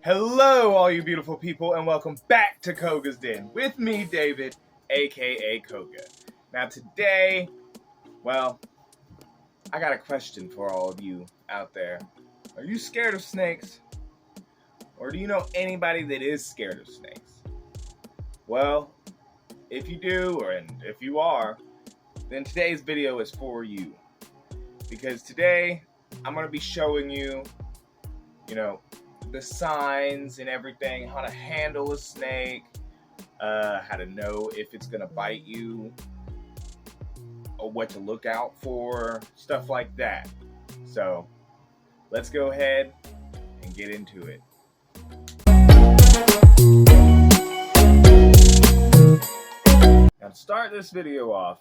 Hello, all you beautiful people, and welcome back to Koga's Den with me, David, aka Koga. Now, today, well, I got a question for all of you out there. Are you scared of snakes? Or do you know anybody that is scared of snakes? Well, if you do, and if you are, then today's video is for you. Because today, I'm going to be showing you, the signs and everything, how to handle a snake, how to know if it's gonna bite you, or what to look out for, stuff like that. So let's go ahead and get into it. Now to start this video off,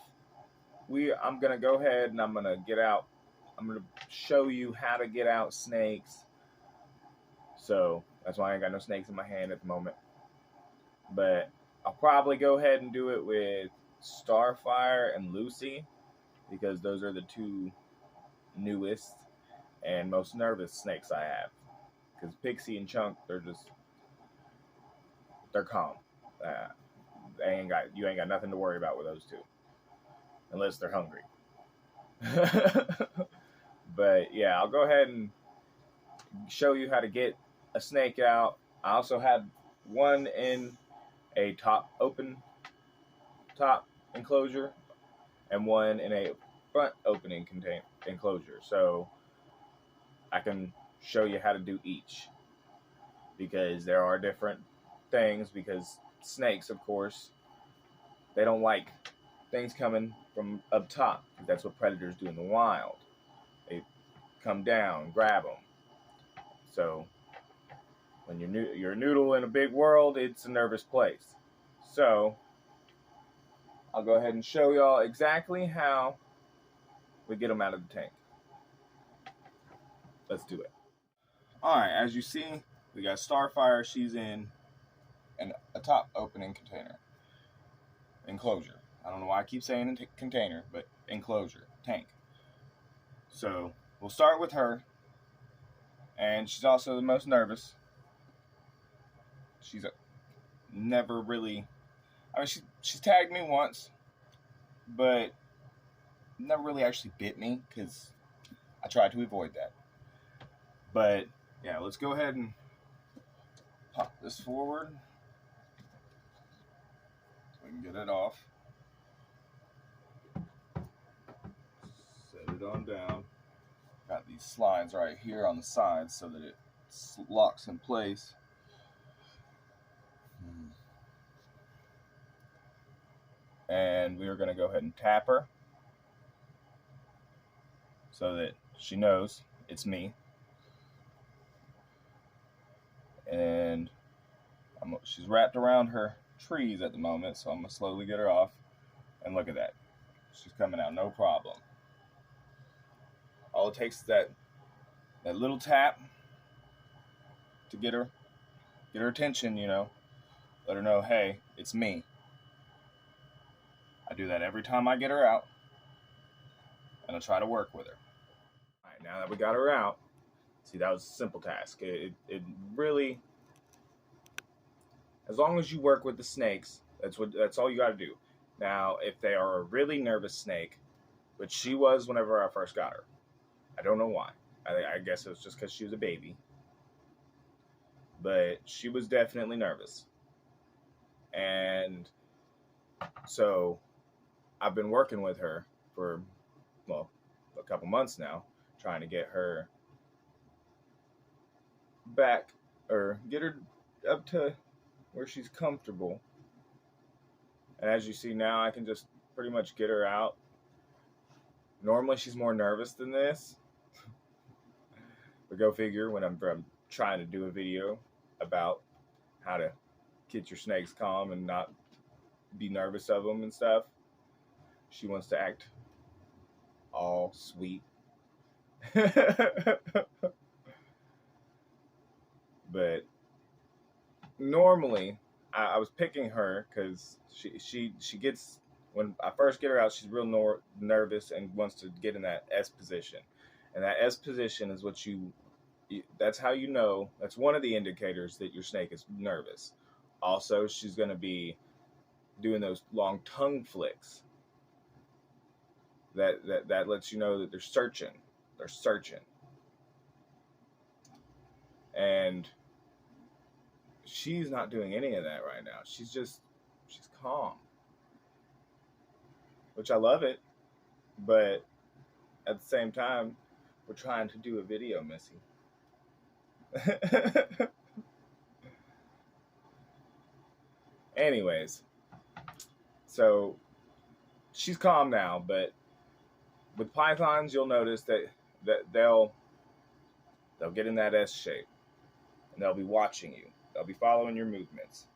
I'm gonna go ahead and I'm gonna show you how to get out snakes. So that's why I ain't got no snakes in my hand at the moment. But I'll probably go ahead and do it with Starfire and Lucy, because those are the two newest and most nervous snakes I have. Because Pixie and Chunk, they're calm. You ain't got nothing to worry about with those two, unless they're hungry. But yeah, I'll go ahead and show you how to get a snake out. I also had one in a open top enclosure and one in a front opening enclosure. So I can show you how to do each, because there are different things, because snakes, of course, they don't like things coming from up top. That's what predators do in the wild. They come down, grab them. So when you're a noodle in a big world, it's a nervous place. So I'll go ahead and show y'all exactly how we get them out of the tank. Let's do it. Alright, as you see, we got Starfire. She's in a top opening enclosure. I don't know why I keep saying container, but enclosure, tank. So we'll start with her, and she's also the most nervous. She's never really, she's tagged me once, but never really actually bit me, because I tried to avoid that. But yeah, let's go ahead and pop this forward so we can get it off. Set it on down. Got these slides right here on the sides so that it locks in place. And we are going to go ahead and tap her so that she knows it's me. And she's wrapped around her trees at the moment, so I'm going to slowly get her off. And look at that. She's coming out, no problem. All it takes is that little tap to get her attention, let her know, hey, it's me. I do that every time I get her out, and I'll try to work with her. All right, now that we got her out, see, that was a simple task. It really, as long as you work with the snakes, that's all you got to do. Now, if they are a really nervous snake, which she was whenever I first got her, I don't know why. I guess it was just because she was a baby, but she was definitely nervous. And so I've been working with her for, a couple months now, trying to get her back, or get her up to where she's comfortable. And as you see now, I can just pretty much get her out. Normally she's more nervous than this, but go figure, when I'm trying to do a video about how to get your snakes calm and not be nervous of them and stuff, she wants to act all sweet. But normally I was picking her because she gets, when I first get her out, she's real nervous and wants to get in that S position. And that S position is what you That's how you know. That's one of the indicators that your snake is nervous. Also, she's going to be doing those long tongue flicks. That lets you know that they're searching. They're searching. And she's not doing any of that right now. She's calm. Which I love it, but at the same time, we're trying to do a video, Missy. Anyways, so she's calm now, but with pythons, you'll notice that they'll get in that S shape, and they'll be watching you. They'll be following your movements,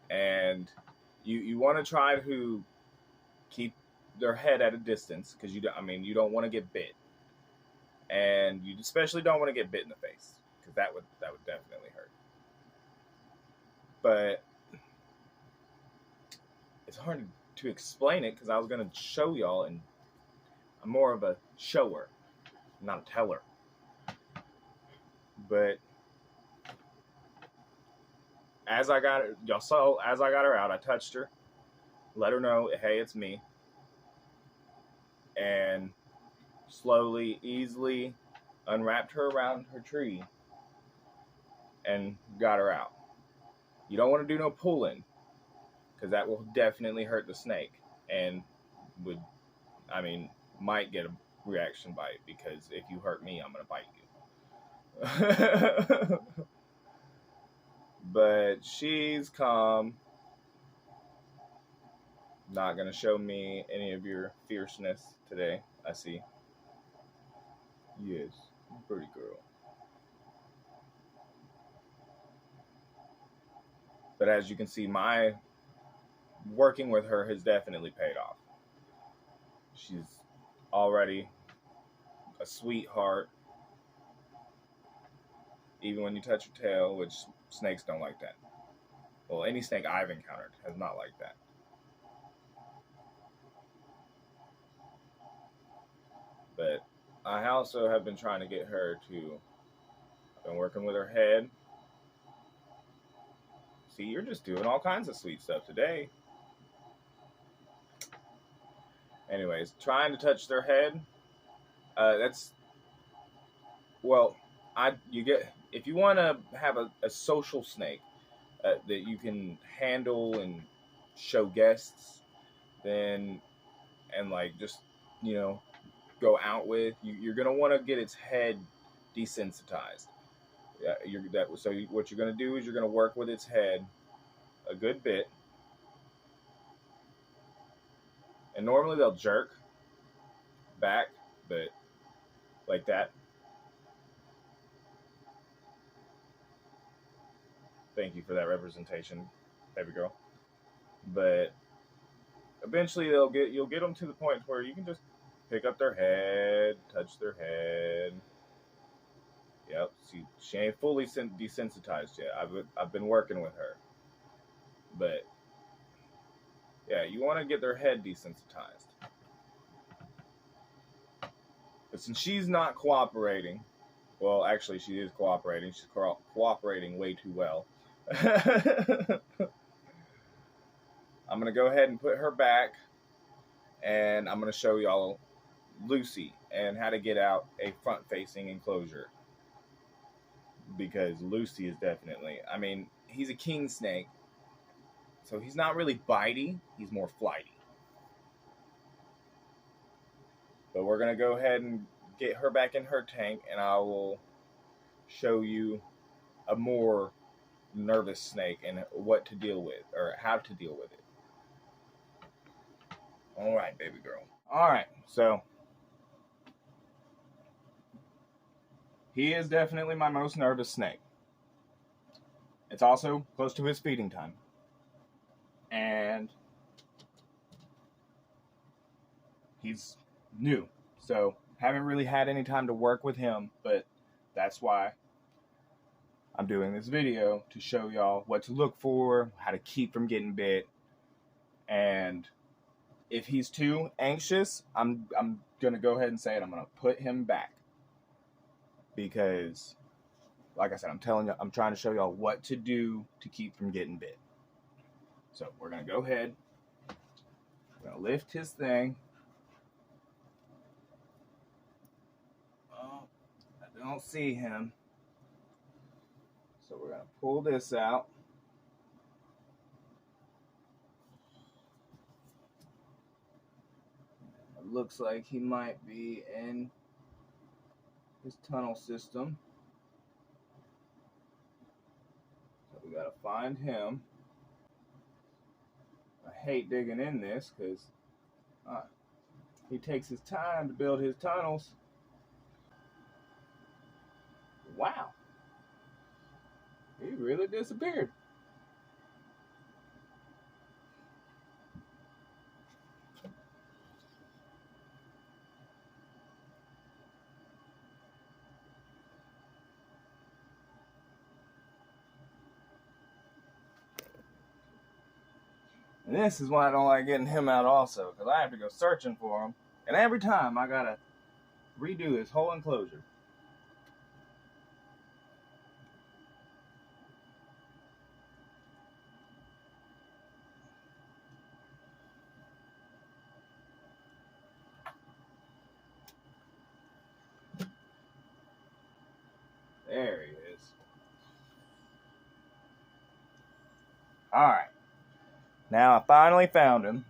and you want to try to keep their head at a distance because you don't want to get bit, and you especially don't want to get bit in the face because that would definitely hurt. But it's hard to explain it because I was going to show y'all, and I'm more of a shower, not a teller. But as I got her, y'all saw, as I got her out, I touched her, let her know, hey, it's me, and slowly, easily unwrapped her around her tree and got her out. You don't want to do no pulling because that will definitely hurt the snake and might get a reaction bite, because if you hurt me, I'm going to bite you. But she's calm. Not going to show me any of your fierceness today, I see. Yes, pretty girl. But as you can see, my working with her has definitely paid off. She's already a sweetheart. Even when you touch her tail, which snakes don't like that. Well, any snake I've encountered has not liked that. But I also have been trying to get her to, I've been working with her head. See, you're just doing all kinds of sweet stuff today. Anyways, trying to touch their head. If you want to have a social snake that you can handle and show guests, then, and like just, go out with, you're going to want to get its head desensitized. What you're going to do is you're going to work with its head a good bit. And normally they'll jerk back, but like that. Thank you for that representation, baby girl. But eventually you'll get them to the point where you can just pick up their head, touch their head. Yep. See, she ain't fully desensitized yet. I've been working with her, but yeah, you want to get their head desensitized. But since she's not cooperating, well, actually she is cooperating. She's cooperating way too well. I'm going to go ahead and put her back, and I'm going to show y'all Lucy and how to get out a front-facing enclosure. Because Lucy is definitely, he's a king snake, so he's not really bitey, he's more flighty. But we're going to go ahead and get her back in her tank, and I will show you a more nervous snake and what to deal with, or how to deal with it. All right, baby girl. All right, so he is definitely my most nervous snake. It's also close to his feeding time. And he's new, so haven't really had any time to work with him, but that's why I'm doing this video, to show y'all what to look for, how to keep from getting bit, and if he's too anxious, I'm gonna go ahead and say it, I'm gonna put him back. because, like I said, I'm trying to show y'all what to do to keep from getting bit. So we're gonna go ahead. We're gonna lift his thing. Oh, I don't see him. So we're gonna pull this out. It looks like he might be in his tunnel system. So we gotta find him. I hate digging in this because he takes his time to build his tunnels. Wow. He really disappeared. And this is why I don't like getting him out also, because I have to go searching for him. And every time I gotta redo this whole enclosure. There he is. Alright. Now I finally found him.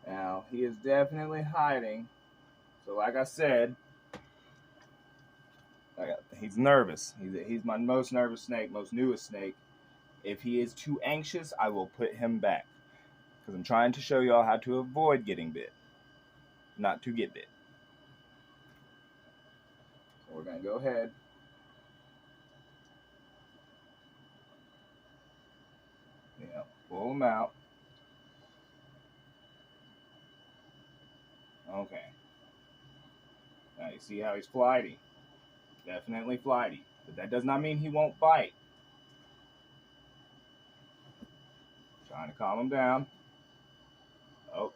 Now he is definitely hiding. So like I said, he's nervous. He's my most nervous snake, most newest snake. If he is too anxious, I will put him back. Because I'm trying to show y'all how to avoid getting bit. Not to get bit. So we're going to go ahead. Yeah, pull him out. Okay. Now you see how he's flighty. Definitely flighty. But that does not mean he won't bite. Trying to calm him down. Oh.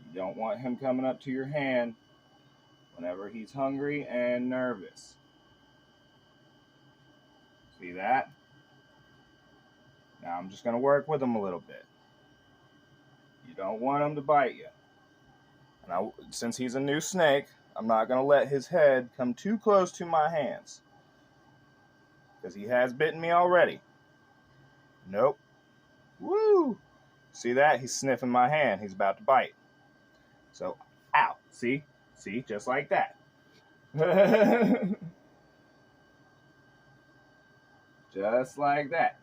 You don't want him coming up to your hand whenever he's hungry and nervous. See that? Now I'm just going to work with him a little bit. You don't want him to bite you. And since he's a new snake, I'm not going to let his head come too close to my hands. Because he has bitten me already. Nope. Woo! See that? He's sniffing my hand. He's about to bite. So, ow. See? See? Just like that. Just like that.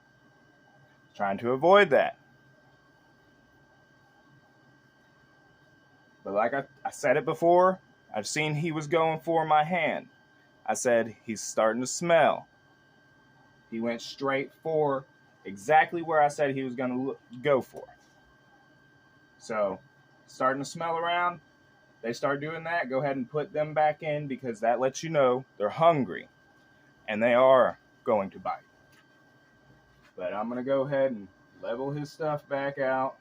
Trying to avoid that. But like I said it before, I've seen he was going for my hand. I said, he's starting to smell. He went straight for exactly where I said he was going to go for. So, starting to smell around, they start doing that, go ahead and put them back in because that lets you know they're hungry and they are going to bite. But I'm going to go ahead and level his stuff back out.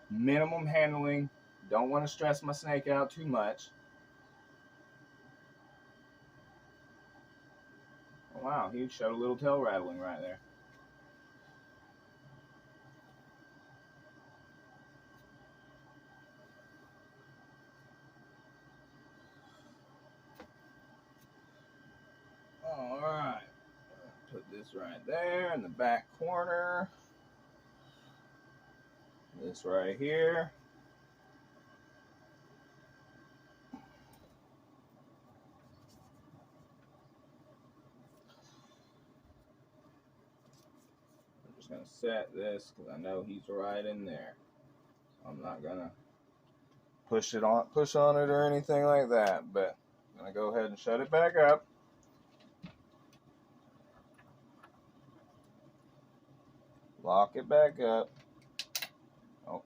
Minimum handling. Don't want to stress my snake out too much. Oh, wow, he showed a little tail rattling right there. All right. Put this right there in the back corner. This right here. I'm just going to set this because I know he's right in there. I'm not going to push on it or anything like that, but I'm going to go ahead and shut it back up. Lock it back up. Oh.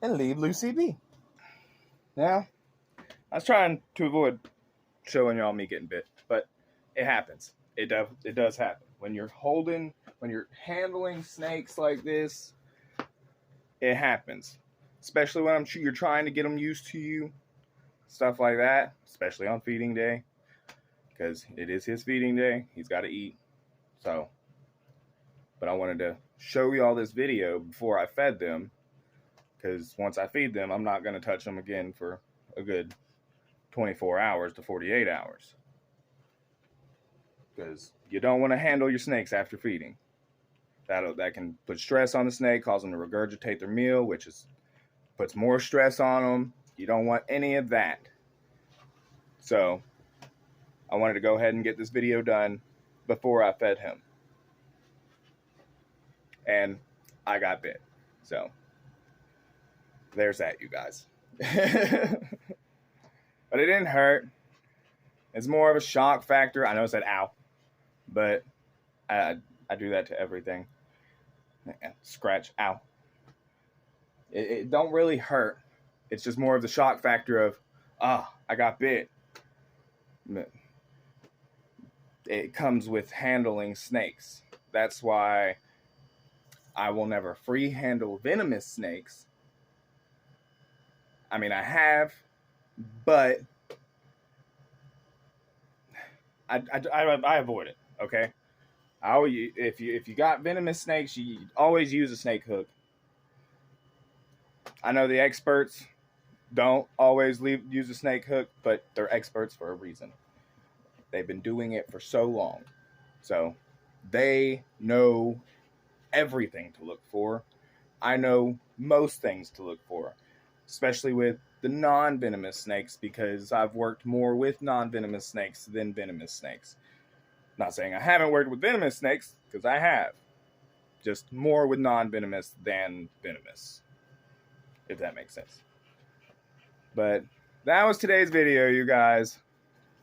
And leave Lucy be. Now, I was trying to avoid showing y'all me getting bit, but it happens. It does happen. When you're handling snakes like this, it happens. Especially when you're trying to get them used to you, stuff like that, especially on feeding day, because it is his feeding day. He's got to eat. So, but I wanted to show you all this video before I fed them, because once I feed them, I'm not going to touch them again for a good 24 hours to 48 hours. Because you don't want to handle your snakes after feeding. That can put stress on the snake, cause them to regurgitate their meal, which puts more stress on them. You don't want any of that. So I wanted to go ahead and get this video done before I fed him. And I got bit. So there's that, you guys. But it didn't hurt. It's more of a shock factor. I know I said ow, but I do that to everything. Scratch, ow. It don't really hurt. It's just more of the shock factor of, I got bit. It comes with handling snakes. That's why I will never free handle venomous snakes. I mean, I have, but I avoid it. Okay, if you got venomous snakes, you always use a snake hook. I know the experts don't always use a snake hook, but they're experts for a reason. They've been doing it for so long, so they know everything to look for. I know most things to look for, especially with the non-venomous snakes, because I've worked more with non-venomous snakes than venomous snakes. Not saying I haven't worked with venomous snakes, because I have. Just more with non-venomous than venomous, if that makes sense. But that was today's video, you guys.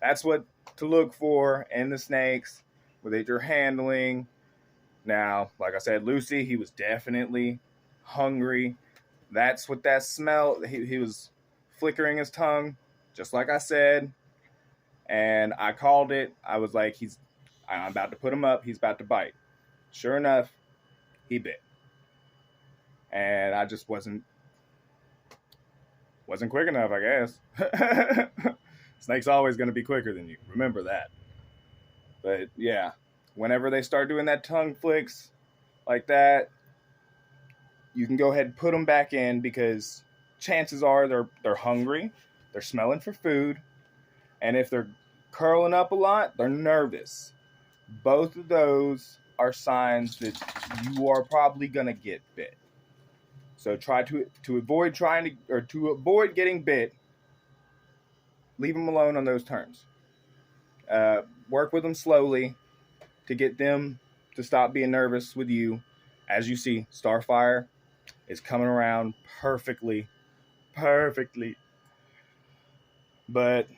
That's what to look for in the snakes that you're handling. Now, like I said, Lucy, he was definitely hungry. That's what that smell, he was flickering his tongue, just like I said. And I called it. I was like, I'm about to put him up. He's about to bite. Sure enough, he bit. And I just wasn't quick enough, I guess. Snake's always going to be quicker than you. Remember that. But yeah, whenever they start doing that tongue flicks like that, you can go ahead and put them back in, because chances are they're hungry, they're smelling for food, and if they're curling up a lot, they're nervous. Both of those are signs that you are probably gonna get bit. So try to avoid avoid getting bit. Leave them alone on those terms. Work with them slowly to get them to stop being nervous with you. As you see, Starfire is coming around perfectly. But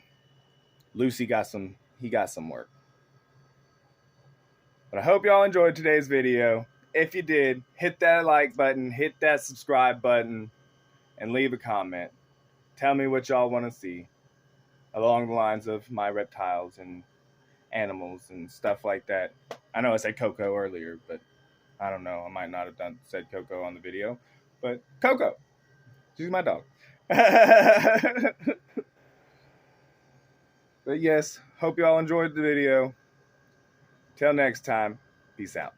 Lucy got some work. But I hope y'all enjoyed today's video. If you did, hit that like button, hit that subscribe button, and leave a comment. Tell me what y'all want to see along the lines of my reptiles and animals and stuff like that. I know I said Coco earlier, but I don't know. I might not have said Coco on the video. But Coco, she's my dog. But yes, hope y'all enjoyed the video. Till next time, peace out.